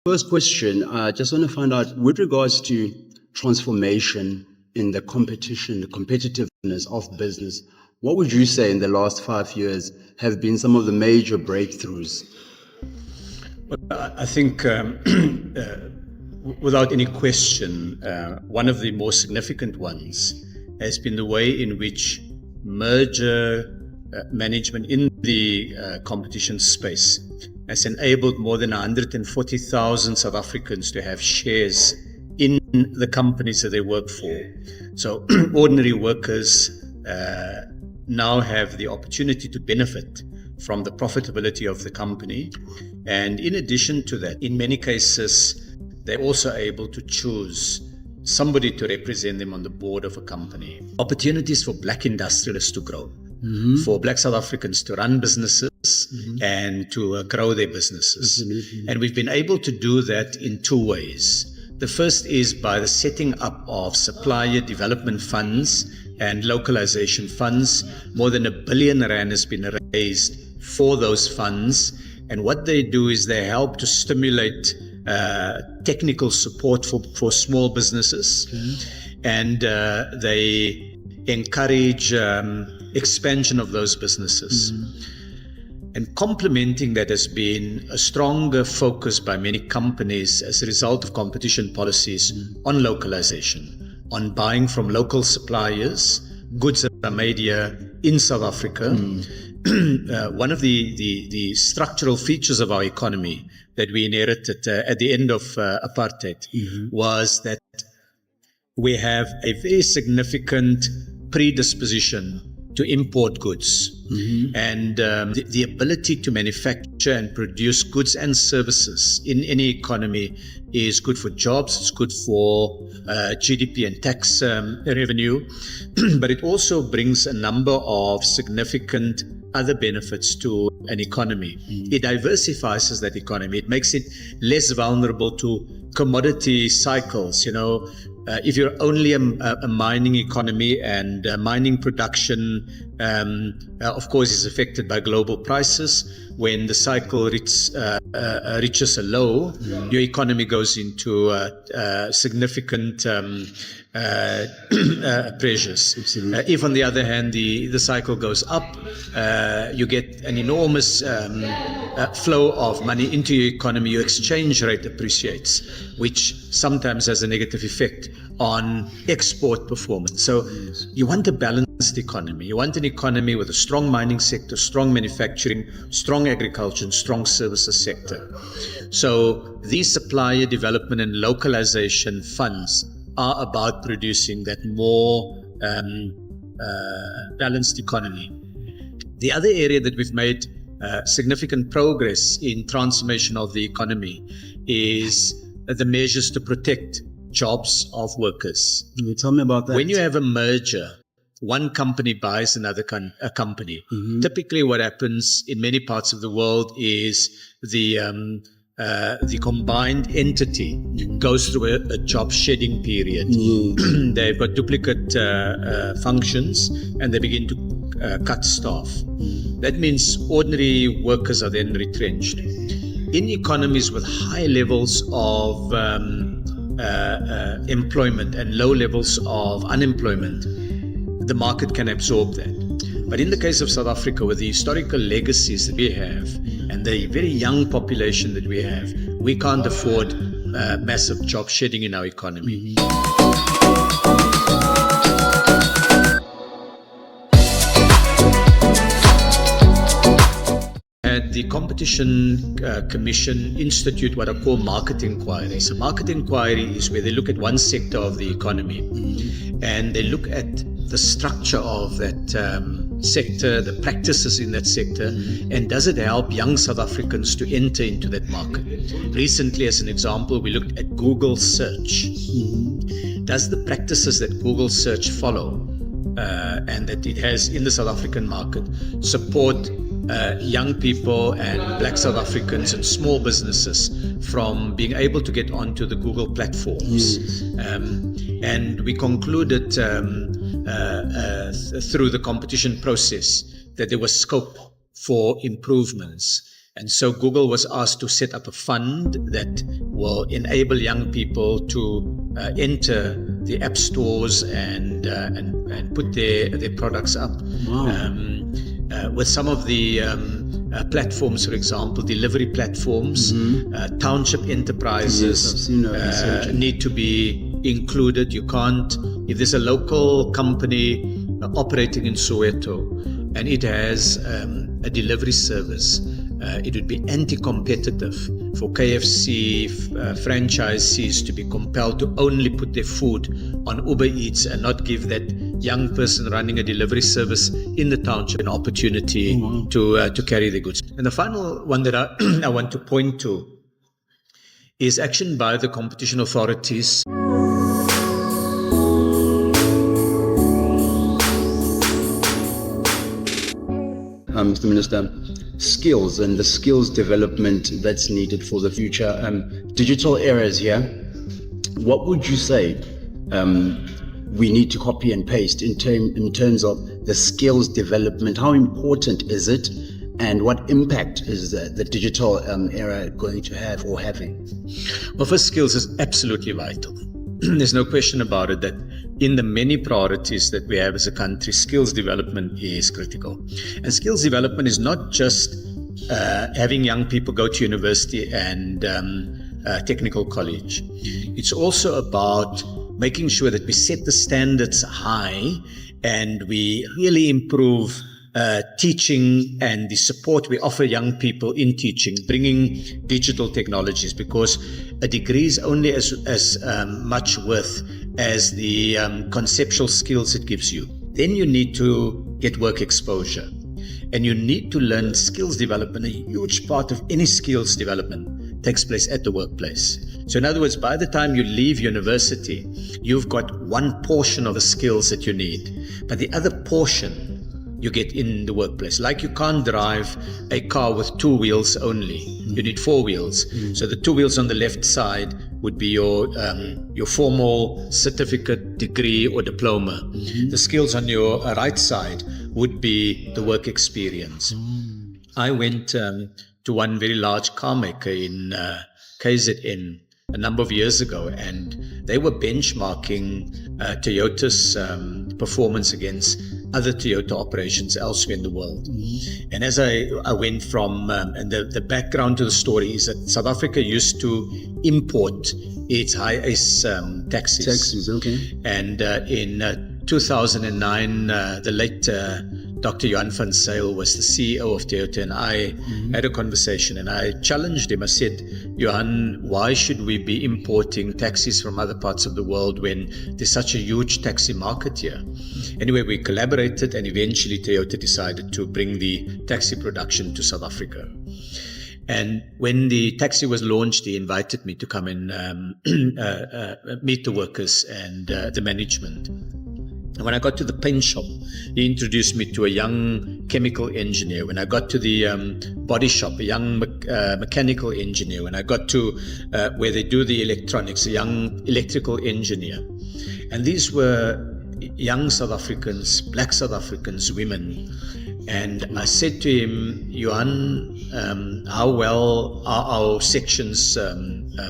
First question, I just want to find out, with regards to transformation in the competition, the competitiveness of business, what would you say in the last 5 years have been some of the major breakthroughs? Well, I think without any question, one of the more significant ones has been the way in which merger management in the competition space has enabled more than 140,000 South Africans to have shares in the companies that they work for. So ordinary workers now have the opportunity to benefit from the profitability of the company. And in addition to that, in many cases, they're also able to choose somebody to represent them on the board of a company. Opportunities for black industrialists to grow, for black South Africans to run businesses and to grow their businesses. And we've been able to do that in two ways. The first is by the setting up of supplier development funds and localization funds. More than R1 billion has been raised for those funds. And what they do is they help to stimulate technical support for small businesses. And they encourage expansion of those businesses. And complementing that has been a stronger focus by many companies as a result of competition policies on localization, on buying from local suppliers, goods that are made here in South Africa. One of the structural features of our economy that we inherited at the end of apartheid was that we have a very significant predisposition to import goods. And the ability to manufacture and produce goods and services in any economy is good for jobs, it's good for GDP and tax revenue, but it also brings a number of significant other benefits to an economy. It diversifies that economy. It makes it less vulnerable to commodity cycles. You know, if you're only a mining economy and mining production, of course, is affected by global prices. When the cycle reaches a low, your economy goes into significant pressures. If, on the other hand, the cycle goes up, you get an enormous flow of money into your economy. Your exchange rate appreciates, which sometimes has a negative effect on export performance. So you want a balanced economy. You want an economy with a strong mining sector, strong manufacturing, strong agriculture, and strong services sector. So these supplier development and localization funds are about producing that more balanced economy. The other area that we've made significant progress in transformation of the economy is the measures to protect jobs of workers. Can you tell me about that? When you have a merger, one company buys another company. Typically what happens in many parts of the world is the combined entity goes through a job shedding period. They've got duplicate functions and they begin to cut staff. That means ordinary workers are then retrenched. In economies with high levels of employment and low levels of unemployment, the market can absorb that. But in the case of South Africa, with the historical legacies that we have and the very young population that we have, we can't afford massive job shedding in our economy. At the Competition Commission institute what are called market inquiries. A market inquiry is where they look at one sector of the economy and they look at the structure of that sector, the practices in that sector, and does it help young South Africans to enter into that market? Recently, as an example, we looked at Google search. Does the practices that Google search follow and that it has in the South African market support young people and black South Africans and small businesses from being able to get onto the Google platforms? And we concluded through the competition process that there was scope for improvements. And so Google was asked to set up a fund that will enable young people to enter the app stores and put their products up. Wow. With some of the platforms, for example, delivery platforms, township enterprises Yes, I've seen research. need to be included. You can't, if there's a local company operating in Soweto and it has a delivery service, it would be anti-competitive for KFC franchisees to be compelled to only put their food on Uber Eats and not give that young person running a delivery service in the township an opportunity to carry the goods. And the final one that I want to point to is action by the competition authorities. Mr. Minister, skills and the skills development that's needed for the future. Digital areas here, what would you say we need to copy and paste in terms of the skills development? How important is it? And what impact is the digital era going to have or having? Well, first, skills is absolutely vital. There's no question about it that in the many priorities that we have as a country, skills development is critical. And skills development is not just having young people go to university and technical college. It's also about making sure that we set the standards high and we really improve teaching and the support we offer young people in teaching, bringing digital technologies, because a degree is only as much worth as the conceptual skills it gives you. Then you need to get work exposure and you need to learn skills development. A huge part of any skills development takes place at the workplace. So in other words, by the time you leave university, you've got one portion of the skills that you need, but the other portion you get in the workplace. Like you can't drive a car with two wheels only. You need four wheels. So the two wheels on the left side would be your formal certificate, degree or diploma. The skills on your right side would be the work experience. I went to one very large car maker in KZN a number of years ago, and they were benchmarking Toyota's performance against other Toyota operations elsewhere in the world. And as I went from, and the background to the story is that South Africa used to import its high-ace taxis. Taxis, okay. And in 2009, the late Dr. Johan van Zyl was the CEO of Toyota, and I had a conversation and I challenged him. I said, Johan, why should we be importing taxis from other parts of the world when there's such a huge taxi market here? Anyway, we collaborated and eventually Toyota decided to bring the taxi production to South Africa. And when the taxi was launched, he invited me to come and meet the workers and the management. And when I got to the paint shop, he introduced me to a young chemical engineer. When I got to the body shop, a young mechanical engineer. When I got to where they do the electronics, a young electrical engineer. And these were young South Africans, black South Africans, women. And I said to him, Johan, how well are our sections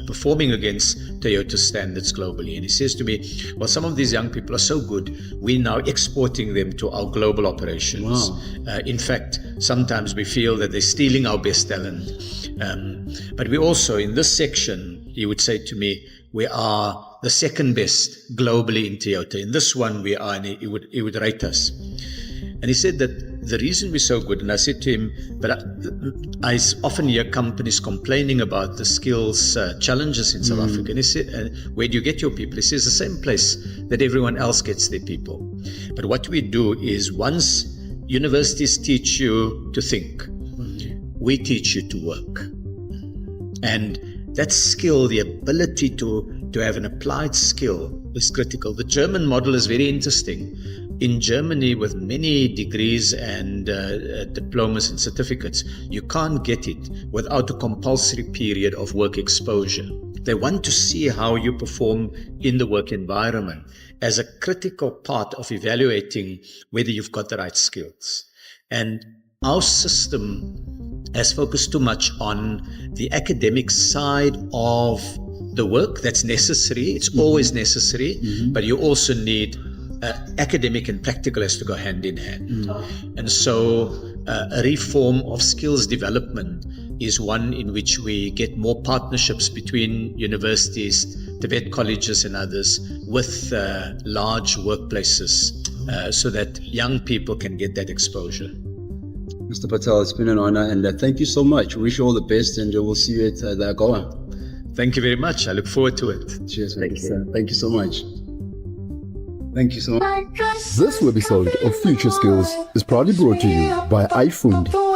performing against Toyota standards globally? And he says to me, well, some of these young people are so good, we're now exporting them to our global operations. Wow. In fact, sometimes we feel that they're stealing our best talent. But we also, in this section, he would say to me, we are the second best globally in Toyota. In this one, we are, and he would rate us. And he said that the reason we're so good, and I said to him, but I often hear companies complaining about the skills challenges in South Africa. And he said, where do you get your people? He says, the same place that everyone else gets their people. But what we do is once universities teach you to think, we teach you to work. And that skill, the ability to have an applied skill is critical. The German model is very interesting. In Germany, with many degrees and diplomas and certificates, you can't get it without a compulsory period of work exposure. They want to see how you perform in the work environment as a critical part of evaluating whether you've got the right skills. And our system has focused too much on the academic side of the work. That's necessary. It's always necessary, but you also need academic and practical has to go hand in hand. And so a reform of skills development is one in which we get more partnerships between universities, the vet colleges and others with large workplaces so that young people can get that exposure. Mr. Patel, it's been an honor, and thank you so much. Wish you all the best, and we'll see you at the AGOA. Thank you very much. I look forward to it. Cheers. Thank you so much. Thank you so much. This webisode of Future Skills is proudly brought to you by Ifundi.